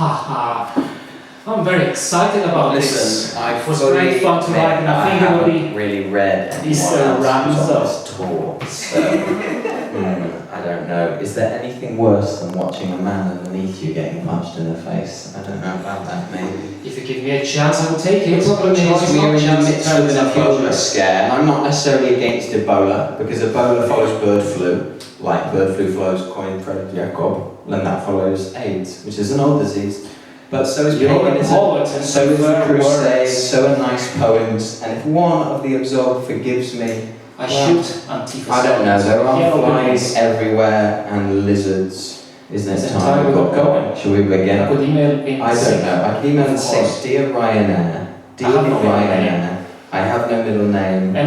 I'm very excited about this. Listen, It was great fun to write, and I think it will be really read these rounds rounds of this tour. So, I don't know. Is there anything worse than watching a man underneath you getting punched in the face? I don't know about that, maybe. If you give me a chance, I will take it. The problem is we're in the midst of an Ebola scare, and I'm not necessarily against Ebola, because Ebola follows bird flu, like bird flu follows Coin Fred Jacob, and that follows AIDS, which is an old disease. But so is paganism, so is the Crusades, so are nice poems, and if one of the absorbed forgives me, I shoot Antifa. I don't know, there are flies everywhere and lizards. Isn't it time we got going? Shall we begin? I could email in I don't know, I could email and say, Dear Ryanair, I have no middle name, I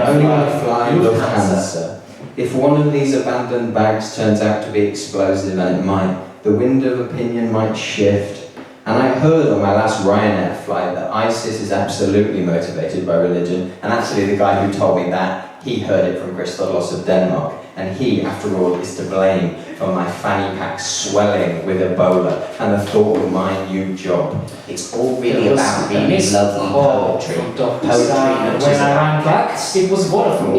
only want to fly Lufthansa. If one of these abandoned bags turns out to be explosive, and it might, the wind of opinion might shift. And I heard on my last Ryanair flight that ISIS is absolutely motivated by religion, and actually the guy who told me that, he heard it from Christodoulos of Denmark, and he, after all, is to blame for my fanny pack swelling with Ebola and the thought of my new job. It's all really about being in love with poetry. When I ran back, it was wonderful.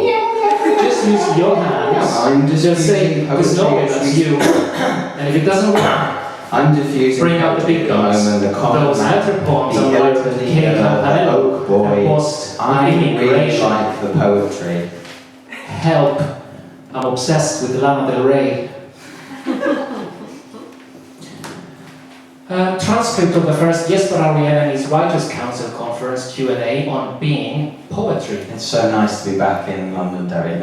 Just use your hands. I'm just say, there's no way that's you. And if it doesn't work, I'm diffusing bring out the big guns. Those meter poems are like the Chomhairle boy. I really like the poetry. Help. I'm obsessed with Lana Del Rey. Transcript of the first Jesper Ariani's Writers' Council Conference Q&A on being poetry. It's so nice to be back in London, Derry.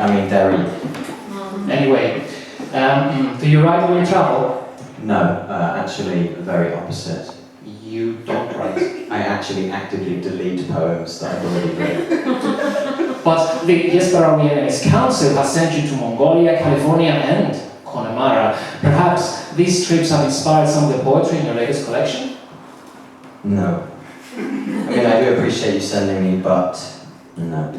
Anyway, do you write when you travel? No, actually, the very opposite. You don't write. I actually actively delete poems that I've already written. But the Jesper Ariani's Council has sent you to Mongolia, California, and Connemara. Perhaps these trips have inspired some of the poetry in your latest collection? No. I mean, I do appreciate you sending me, but no.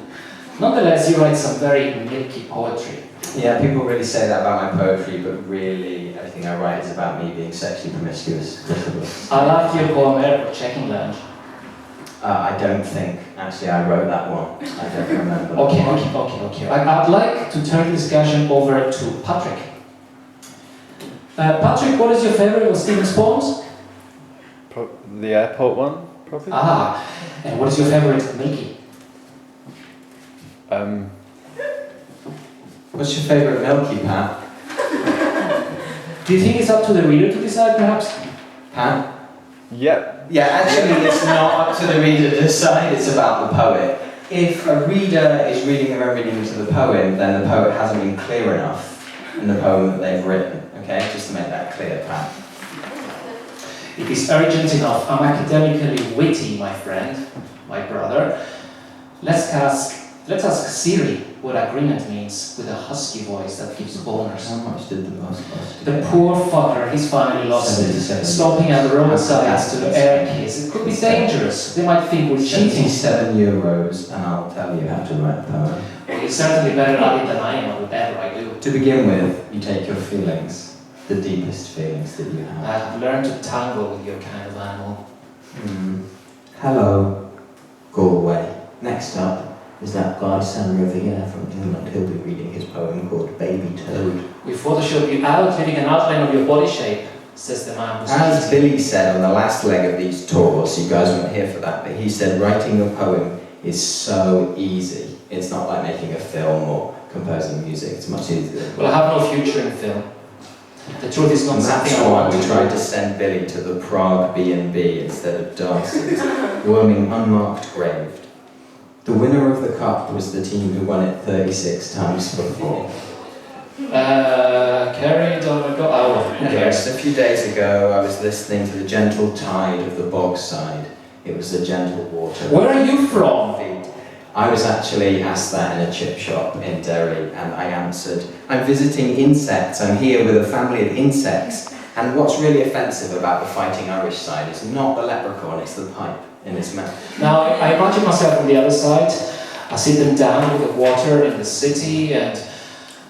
Nonetheless, you write some very milky poetry. Yeah, people really say that about my poetry, but really everything I write is about me being sexually promiscuous. I like your poem Airport Checking Lounge. I don't think, actually, I wrote that one. I don't remember. Okay. I'd like to turn the discussion over to Patrick. Patrick, what is your favorite of Stephen's poems? The airport one, probably. And what is your favorite Milky? What's your favourite Milky, Pat? Do you think it's up to the reader to decide, perhaps? Pat? Yep. Yeah, actually it's not up to the reader to decide, it's about the poet. If a reader is reading their own reading to the poem, then the poet hasn't been clear enough in the poem that they've written, okay? Just to make that clear, Pat. It is urgent enough. I'm academically witty, my friend, my brother. Let's ask Siri what agreement means with a husky voice that gives boners. How much did the boss cost? The poor fucker, he's finally lost it. Stopping at the roadsides to air kiss. It could be dangerous. They might think we're cheating. €77, and I'll tell you how to write a poem. Well, you're certainly better at it than I am, or whatever I do. To begin with, you take your feelings, the deepest feelings that you have. I have learned to tangle with your kind of animal. Hello, Galway. Next up is that guy Sam Riviere from England. He'll be reading his poem called Baby Toad. We photoshopped you out, leaving an outline of your body shape, says the man who's As Billy said on the last leg of these tours, you guys weren't here for that, but he said writing a poem is so easy. It's not like making a film or composing music, it's much easier. Well, I have no future in film. The truth is not something That's I why want we to tried do. to send Billy to the Prague B&B instead of Darcy's, roaming unmarked graved. The winner of the cup was the team who won it 36 times before. Carried on a who cares? A few days ago, I was listening to the gentle tide of the bogside. It was the gentle water. Where are you from? I was actually asked that in a chip shop in Derry, and I answered, I'm visiting insects. I'm here with a family of insects. And what's really offensive about the Fighting Irish side is not the leprechaun, it's the pipe in his mouth. Now, I imagine myself on the other side. I sit them down with the water in the city and...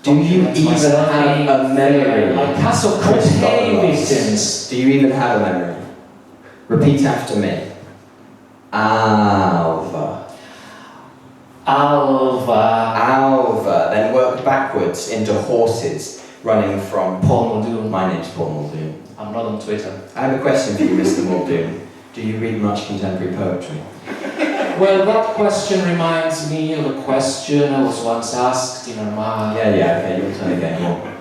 Do you even have a memory? Like Castle Cocaine victims. Do you even have a memory? Repeat after me. Alva. Alva. Alva. Then work backwards into horses, running from Paul Muldoon. My name's Paul Muldoon. I'm not on Twitter. I have a question for you, Mr. Muldoon. Do you read much contemporary poetry? Well, that question reminds me of a question I was once asked in Armagh. Yeah, okay, your turn again. More.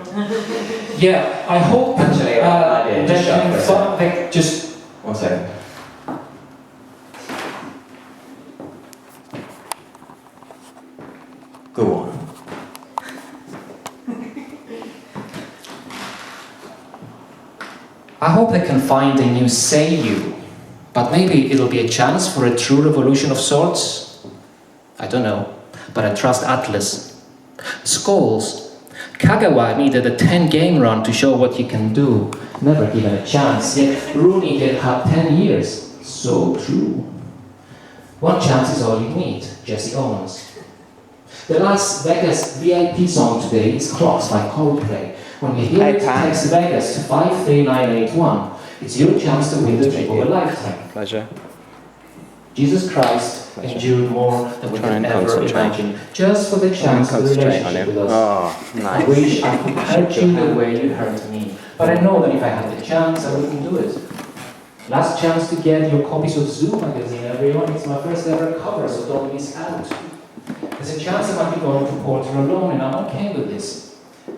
Yeah, I hope Actually, I have an idea. just 1 second. Go on. I hope they can find a new Seiyu, but maybe it'll be a chance for a true revolution of sorts. I don't know, but I trust Atlas. Skulls. Kagawa needed a 10-game run to show what he can do. Never given a chance, yet Rooney did have 10 years. So true. One chance is all you need, Jesse Owens. The Las Vegas VIP song today is Clocks by Coldplay. When you hear it, text Vegas to 53981. It's your chance to win the trip of a lifetime. Pleasure. Jesus Christ endured more than we can ever imagine, just for the chance of the relationship with us. Oh, nice. I wish I could hurt you the way you hurt me, but I know that if I had the chance, I wouldn't do it. Last chance to get your copies of Zoo magazine, everyone. It's my first ever cover, so don't miss out. There's a chance I might be going to Porter alone, and I'm okay with this.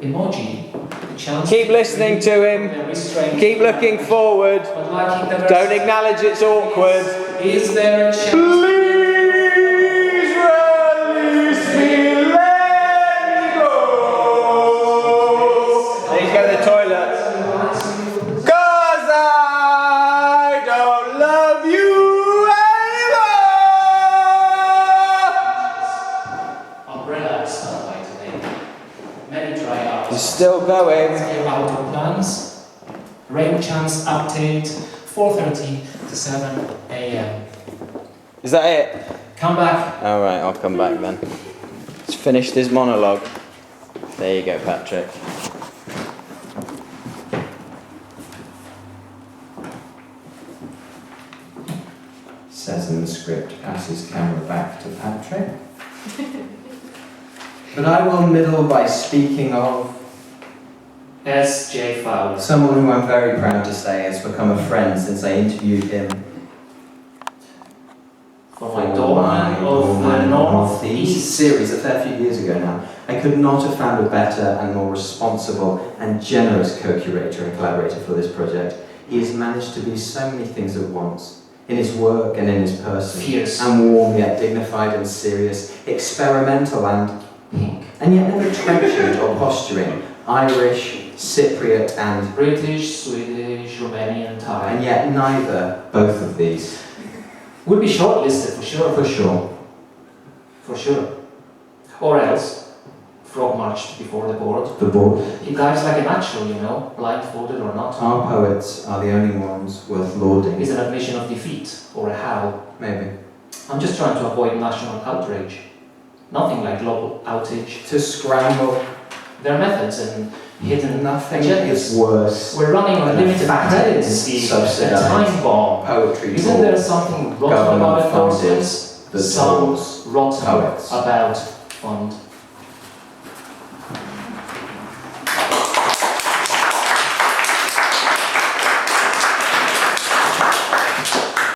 Emoji, the chance. Keep listening to him. Keep looking forward. Don't acknowledge it's awkward. Is there a chance? Please release me, let me go. I need to go to the toilet. 'Cause I don't love you anymore. Umbrella is not by today. Many dry hours. You're still going. Your outdoor plans. Rain chance update. 4:30 to 7 a.m. Is that it? Come back. Alright, I'll come back then. He's finished his monologue. There you go, Patrick. Says in the script, passes camera back to Patrick. But I will middle by speaking of S.J. Fowler. someone who I'm very proud to say has become a friend since I interviewed him For my Doorman of the Northeast series a fair few years ago now. I could not have found a better and more responsible and generous co-curator and collaborator for this project. He has managed to be so many things at once, in his work and in his person. Fierce. And warm yet dignified and serious, experimental and pink, and yet never trenchant or posturing, Irish, Cypriot and British, Swedish, Romanian, Thai. and yet neither, both of these. Would be shortlisted for sure. For sure. For sure. Or else, frog marched before the board. The board. He dives like a natural, you know, blindfolded or not. Our poets are the only ones worth lauding. Is an admission of defeat or a howl. Maybe. I'm just trying to avoid national outrage. Nothing like global outage. To scramble. There are methods and hidden Nothing agendas. is worse. We're running on a limited credit, Steve. A time bomb. Poetry. Isn't there something rotten about government funded endorsements? that Some tools rotten poets. about fund